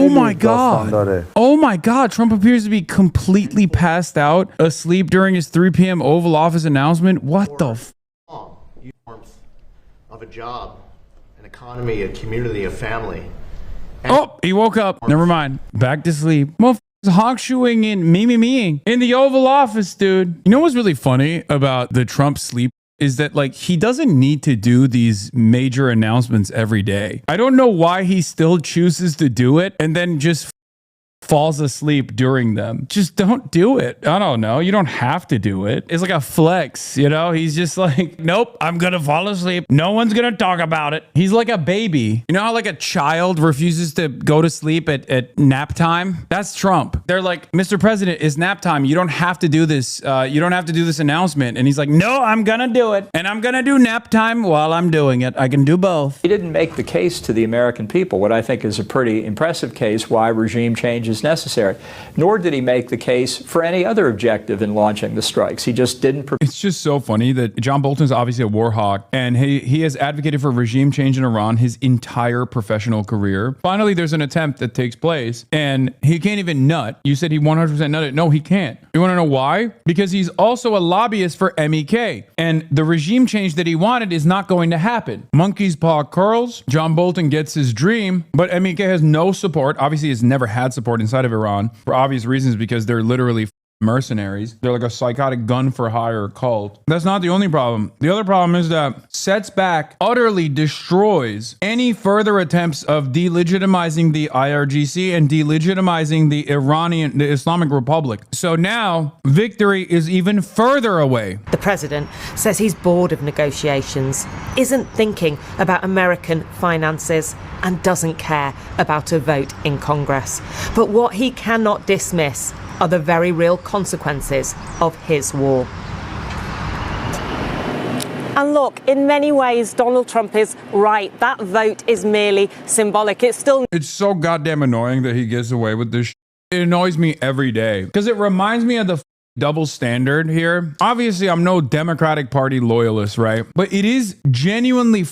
Oh my God. Oh my God. Trump appears to be completely passed out, asleep during his 3 p.m. Oval Office announcement. What the warmth of a job, an economy, a community, a family. Oh, he woke up. Never mind. Back to sleep. Motherfuckers honk-shoeing and me-me-meing in the Oval Office, dude. You know what's really funny about the Trump sleep is that, like, he doesn't need to do these major announcements every day. I don't know why he still chooses to do it and then just falls asleep during them. Just don't do it. I don't know. You don't have to do it. It's like a flex, you know? He's just like, nope, I'm gonna fall asleep. No one's gonna talk about it. He's like a baby. You know how like a child refuses to go to sleep at nap time? That's Trump. They're like, Mr. President, it's nap time. You don't have to do this. You don't have to do this announcement. And he's like, no, I'm gonna do it. And I'm gonna do nap time while I'm doing it. I can do both. He didn't make the case to the American people, what I think is a pretty impressive case why regime change is necessary. Nor did he make the case for any other objective in launching the strikes. He just didn't. It's just so funny that John Bolton's obviously a war hawk, and he has advocated for regime change in Iran his entire professional career. Finally, there's an attempt that takes place, and he can't even nut. You said he 100% nutted. No, he can't. You want to know why? Because he's also a lobbyist for MEK, and the regime change that he wanted is not going to happen. Monkey's paw curls. John Bolton gets his dream, but MEK has no support. Obviously, has never had support inside of Iran for obvious reasons because they're literally mercenaries. They're like a psychotic gun for hire cult. That's not the only problem. The other problem is that sets back, utterly destroys any further attempts of delegitimizing the IRGC and delegitimizing the Islamic Republic. So now victory is even further away. The president says he's bored of negotiations, isn't thinking about American finances, and doesn't care about a vote in Congress. But what he cannot dismiss are the very real consequences of his war. And look, in many ways, Donald Trump is right. That vote is merely symbolic. It's so goddamn annoying that he gets away with this. It annoys me every day because it reminds me of the double standard here. Obviously, I'm no Democratic Party loyalist, right? But it is genuinely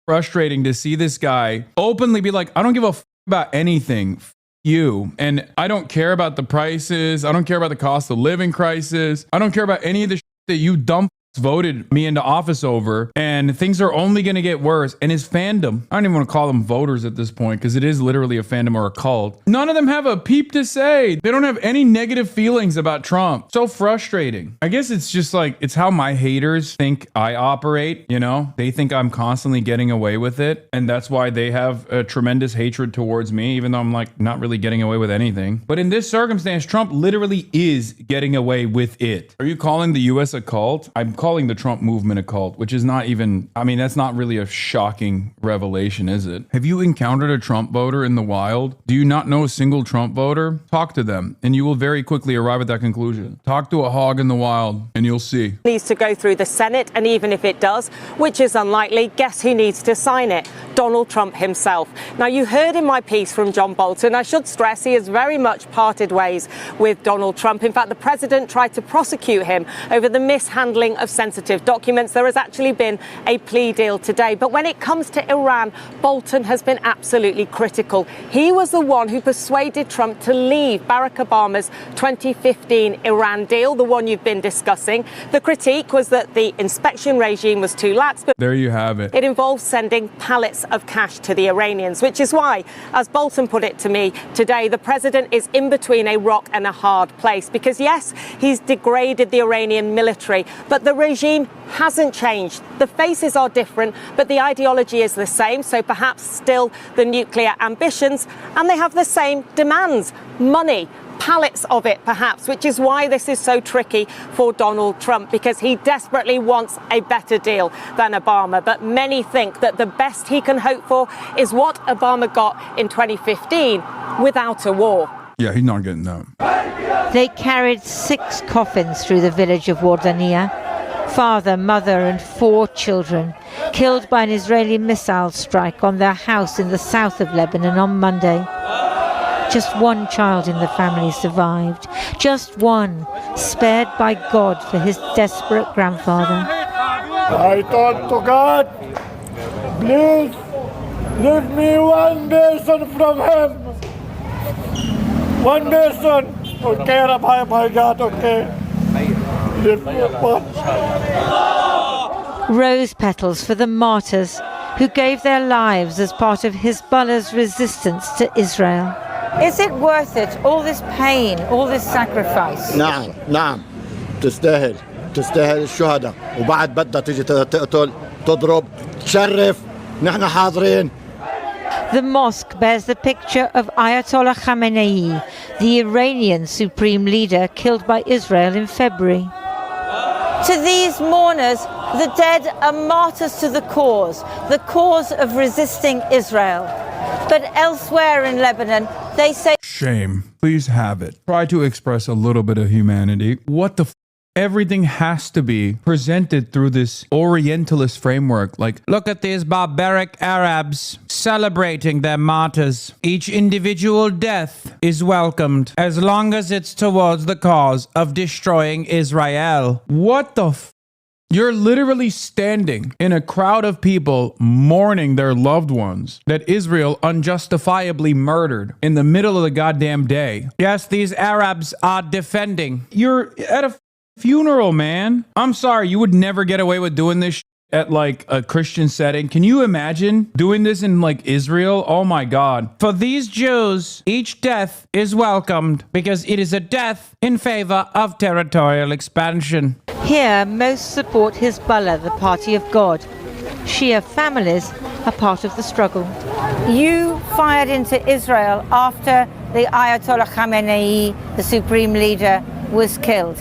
frustrating to see this guy openly be like, I don't give a about anything. You. And I don't care about the prices. I don't care about the cost of living crisis. I don't care about any of the that you dumb voted me into office over, and things are only going to get worse. And his fandom, I don't even want to call them voters at this point because it is literally a fandom or a cult. None of them have a peep to say. They don't have any negative feelings about Trump. So frustrating. I guess it's just like, it's how my haters think I operate, you know? They think I'm constantly getting away with it, and that's why they have a tremendous hatred towards me, even though I'm like not really getting away with anything. But in this circumstance, Trump literally is getting away with it. Are you calling the US a cult? I'm calling the Trump movement a cult, which is not even, I mean, that's not really a shocking revelation, is it? Have you encountered a Trump voter in the wild? Do you not know a single Trump voter? Talk to them, and you will very quickly arrive at that conclusion. Talk to a hog in the wild, and you'll see. Needs to go through the Senate, and even if it does, which is unlikely, guess who needs to sign it? Donald Trump himself. Now, you heard in my piece from John Bolton, I should stress he has very much parted ways with Donald Trump. In fact, the president tried to prosecute him over the mishandling of sensitive documents. There has actually been a plea deal today. But when it comes to Iran, Bolton has been absolutely critical. He was the one who persuaded Trump to leave Barack Obama's 2015 Iran deal, the one you've been discussing. The critique was that the inspection regime was too lax. But there you have it. It involves sending pallets of cash to the Iranians, which is why, as Bolton put it to me today, the president is in between a rock and a hard place. Because yes, he's degraded the Iranian military, but the regime hasn't changed. The faces are different, but the ideology is the same. So perhaps still the nuclear ambitions, and they have the same demands: money, pallets of it perhaps, which is why this is so tricky for Donald Trump, because he desperately wants a better deal than Obama. But many think that the best he can hope for is what Obama got in 2015 without a war. Yeah, he's not getting that. They carried 6 coffins through the village of Wardaniya. Father, mother and 4 children killed by an Israeli missile strike on their house in the south of Lebanon on Monday. Just one child in the family survived. Just one, spared by God for his desperate grandfather. I thought to God, please leave me one person from him. One nation. Okay, my God, okay. Rose petals for the martyrs who gave their lives as part of Hezbollah's resistance to Israel. Is it worth it, all this pain, all this sacrifice? نعم نعم تستاهل الشهداء وبعد بدها تيجي تقتل تضرب تشرف نحن حاضرين. The mosque bears the picture of Ayatollah Khamenei, the Iranian supreme leader killed by Israel in February. To these mourners, the dead are martyrs to the cause of resisting Israel. But elsewhere in Lebanon, they say, Shame. Please have it. Try to express a little bit of humanity. What the Everything has to be presented through this Orientalist framework. Like, look at these barbaric Arabs celebrating their martyrs. Each individual death is welcomed as long as it's towards the cause of destroying Israel. What the You're literally standing in a crowd of people mourning their loved ones that Israel unjustifiably murdered in the middle of the goddamn day. Yes, these Arabs are defending. You're at a funeral, man. I'm sorry, you would never get away with doing this at like a Christian setting. Can you imagine doing this in like Israel? Oh my God. For these Jews, each death is welcomed because it is a death in favor of territorial expansion. here most support Hezbollah, the party of God. Shia families are part of the struggle. You fired into Israel after the Ayatollah Khamenei, the supreme leader, was killed.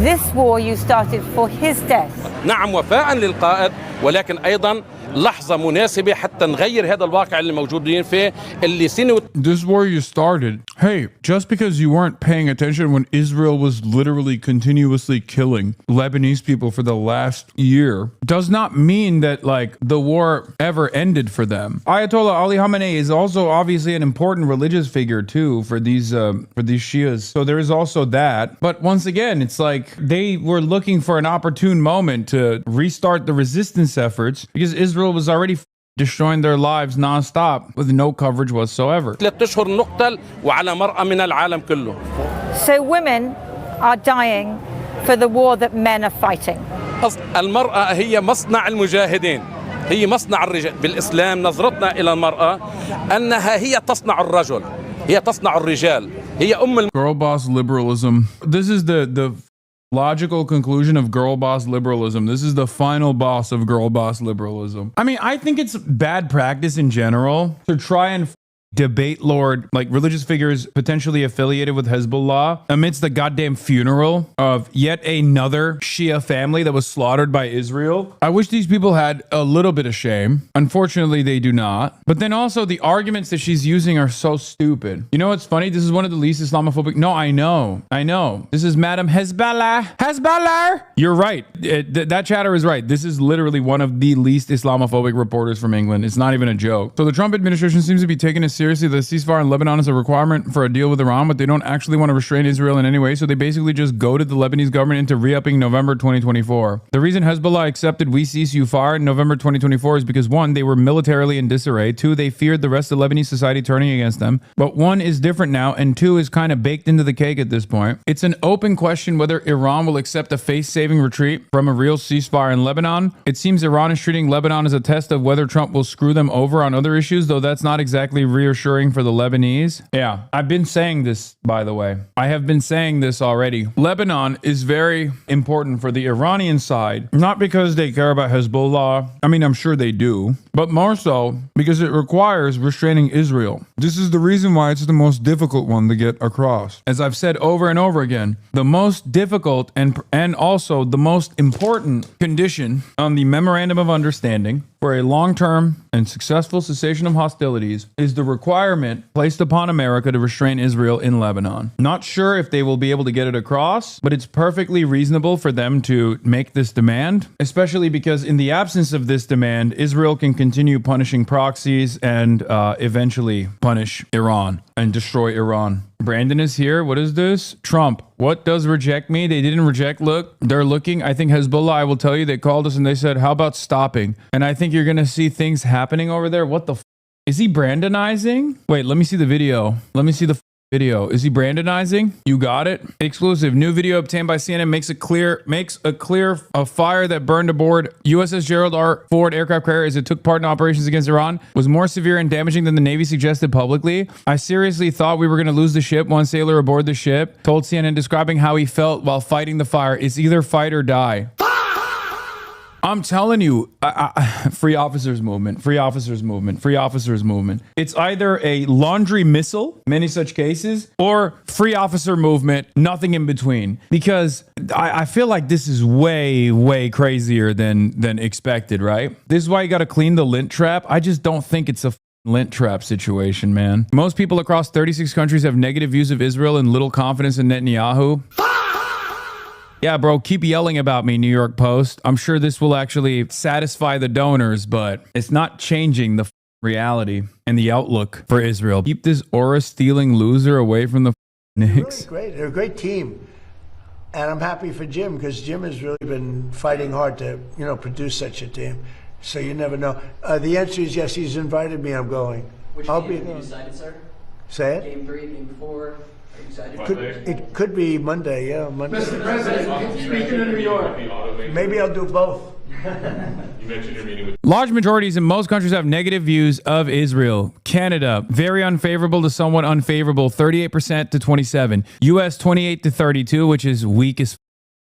This war you started for his death. نعم وفاء للقائد ولكن أيضا لحظة مناسبة حتى نغير هذا الواقع اللي موجودين فيه اللي سنة. This war you started. Hey, just because you weren't paying attention when Israel was literally continuously killing Lebanese people for the last year does not mean that like the war ever ended for them. Ayatollah Ali Khamenei is also obviously an important religious figure too for these Shias. So there is also that. But once again, it's like they were looking for an opportune moment to restart the resistance efforts because Israel was already destroying their lives non-stop with no coverage whatsoever. 3 أشهر نقتل وعلى مرأى من العالم كله. So women are dying for the war that men are fighting. المرأة هي مصنع المجاهدين. هي مصنع الرجال. بالإسلام نظرتنا إلى المرأة أنها هي تصنع الرجل. هي تصنع الرجال. هي Girl boss liberalism. This is the logical conclusion of girl boss liberalism. This is the final boss of girl boss liberalism. I mean, I think it's bad practice in general to try and debate lord like religious figures potentially affiliated with Hezbollah amidst the goddamn funeral of yet another Shia family that was slaughtered by Israel. I wish these people had a little bit of shame. Unfortunately, they do not. But then also the arguments that she's using are so stupid. You know what's funny? This is one of the least Islamophobic. No, I know. This is Madam Hezbollah. You're right. That chatter is right. This is literally one of the least Islamophobic reporters from England. It's not even a joke. So the Trump administration seems to be taking it seriously. The ceasefire in Lebanon is a requirement for a deal with Iran, but they don't actually want to restrain Israel in any way, so they basically just goaded the Lebanese government into re-upping November 2024. The reason Hezbollah accepted we cease you fire in November 2024 is because 1, they were militarily in disarray, 2, they feared the rest of Lebanese society turning against them, but 1 is different now, and 2 is kind of baked into the cake at this point. It's an open question whether Iran will accept a face-saving retreat from a real ceasefire in Lebanon. It seems Iran is treating Lebanon as a test of whether Trump will screw them over on other issues, though that's not exactly reassuring for the Lebanese. Yeah, I've been saying this, by the way. I have been saying this already. Lebanon is very important for the Iranian side, not because they care about Hezbollah. I mean, I'm sure they do, but more so because it requires restraining Israel. This is the reason why it's the most difficult one to get across. As I've said over and over again, the most difficult and also the most important condition on the Memorandum of Understanding for a long-term and successful cessation of hostilities is the requirement placed upon America to restrain Israel in Lebanon. Not sure if they will be able to get it across, but it's perfectly reasonable for them to make this demand, especially because in the absence of this demand, Israel can continue punishing proxies and eventually punish Iran and destroy Iran. Brandon is here. What is this? Trump. What does reject me? They didn't reject. Look, they're looking. I think Hezbollah, I will tell you, they called us and they said, how about stopping? And I think you're going to see things happening over there. What the Is he Brandonizing? Wait, let me see the video. video. Is he brandonizing? You got it. Exclusive. New video obtained by CNN makes a fire that burned aboard USS Gerald R. Ford aircraft carrier as it took part in operations against Iran was more severe and damaging than the Navy suggested publicly. I seriously thought we were going to lose the ship. One sailor aboard the ship told CNN describing how he felt while fighting the fire. It's either fight or die. I'm telling you, free officers movement, free officers movement, free officers movement. It's either a laundry missile, many such cases, or free officer movement, nothing in between. Because I feel like this is way, way crazier than expected, right? This is why you got to clean the lint trap. I just don't think it's a lint trap situation, man. Most people across 36 countries have negative views of Israel and little confidence in Netanyahu. Yeah, bro, keep yelling about me, New York Post. I'm sure this will actually satisfy the donors, but it's not changing the reality and the outlook for Israel. Keep this aura-stealing loser away from the Knicks. Really great. They're a great team. And I'm happy for Jim because Jim has really been fighting hard to, produce such a team. So you never know. The answer is yes, he's invited me. I'm going. I'll be there. Decided, sir? Say it? Game 3, game 4. It could be Monday, yeah. Monday. Mr. President, speaking in New York. Maybe I'll do both. You mentioned your meeting with Large majorities in most countries have negative views of Israel. Canada, very unfavorable to somewhat unfavorable, 38% to 27%. US, 28 to 32, which is weak as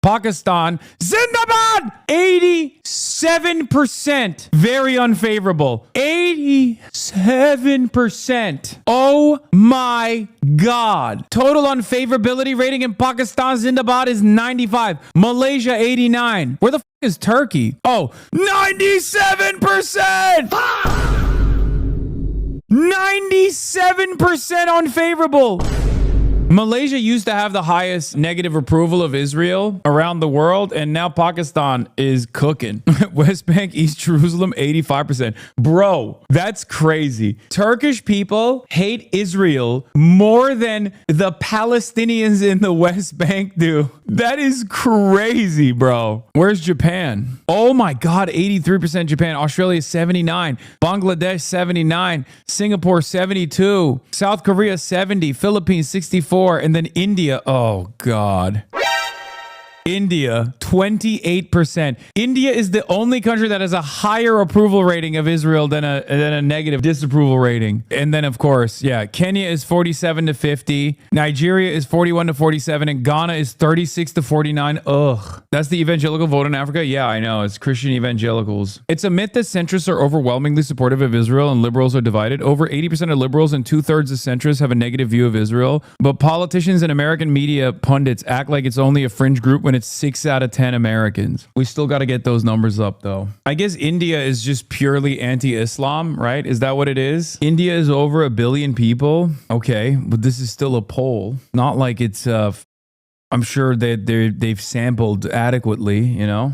Pakistan, Zindabad, 87%. Very unfavorable. 87%. Oh my God. Total unfavorability rating in Pakistan, Zindabad is 95. Malaysia, 89. Where the is Turkey? Oh, 97%. 97% unfavorable. Malaysia used to have the highest negative approval of Israel around the world, and now Pakistan is cooking. West Bank, East Jerusalem, 85%. Bro, that's crazy. Turkish people hate Israel more than the Palestinians in the West Bank do. That is crazy, bro. Where's Japan? Oh my God, 83% Japan. Australia, 79. Bangladesh, 79. Singapore, 72. South Korea, 70. Philippines, 64. And then India, oh God. India, 28%. India is the only country that has a higher approval rating of Israel than a negative disapproval rating. And then, of course, yeah, Kenya is 47 to 50. Nigeria is 41 to 47. And Ghana is 36 to 49. Ugh. That's the evangelical vote in Africa? Yeah, I know. It's Christian evangelicals. It's a myth that centrists are overwhelmingly supportive of Israel and liberals are divided. Over 80% of liberals and 2/3 of centrists have a negative view of Israel. But politicians and American media pundits act like it's only a fringe group when it's 6 out of 10 Americans. We still got to get those numbers up, though. I guess India is just purely anti-Islam, right? Is that what it is? India is over 1 billion people. Okay, but this is still a poll. Not like it's, I'm sure that they've sampled adequately, you know?